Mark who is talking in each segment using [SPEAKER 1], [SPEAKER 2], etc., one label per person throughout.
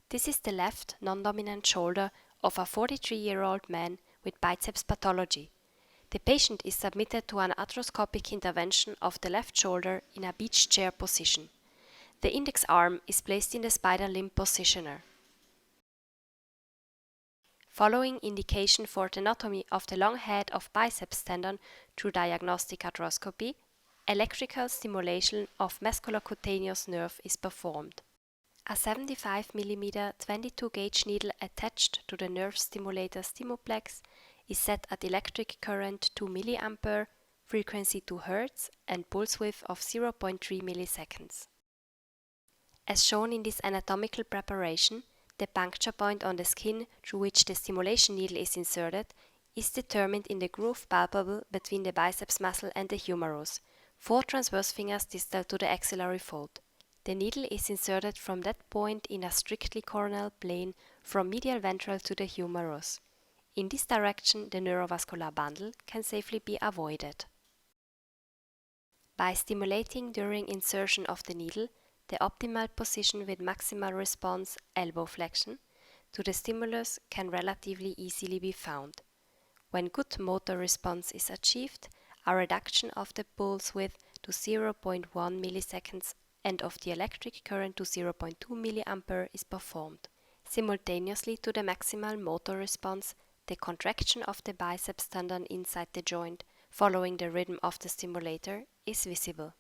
[SPEAKER 1] This is the left non-dominant shoulder of a 43-year-old man with biceps pathology. The patient is submitted to an arthroscopic intervention of the left shoulder in a beach chair position. The index arm is placed in the spider limb positioner. Following indication for tenotomy of the long head of biceps tendon through diagnostic arthroscopy, electrical stimulation of musculocutaneous nerve is performed. A 75 mm 22 gauge needle attached to the nerve stimulator Stimuplex is set at electric current 2 mA, frequency 2 Hz and pulse width of 0.3 milliseconds. As shown in this anatomical preparation, the puncture point on the skin through which the stimulation needle is inserted is determined in the groove palpable between the biceps muscle and the humerus, 4 transverse fingers distal to the axillary fold. The needle is inserted from that point in a strictly coronal plane from medial ventral to the humerus. In this direction, the neurovascular bundle can safely be avoided. By stimulating during insertion of the needle, the optimal position with maximal response, elbow flexion, to the stimulus can relatively easily be found. When good motor response is achieved, a reduction of the pulse width to 0.1 milliseconds and of the electric current to 0.2 mA is performed. Simultaneously to the maximal motor response, the contraction of the biceps tendon inside the joint, following the rhythm of the stimulator, is visible.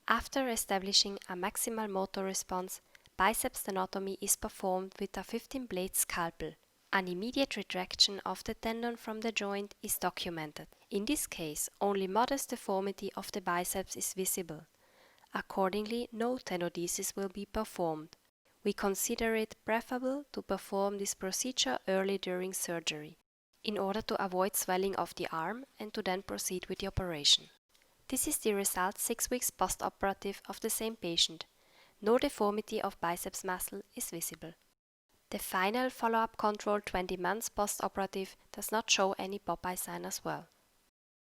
[SPEAKER 1] After establishing a maximal motor response, biceps tenotomy is performed with a 15-blade scalpel. An immediate retraction of the tendon from the joint is documented. In this case, only modest deformity of the biceps is visible. Accordingly, no tenodesis will be performed. We consider it preferable to perform this procedure early during surgery, in order to avoid swelling of the arm and to then proceed with the operation. This is the result 6 weeks post-operative of the same patient. No deformity of biceps muscle is visible. The final follow-up control 20 months post-operative does not show any Popeye sign as well.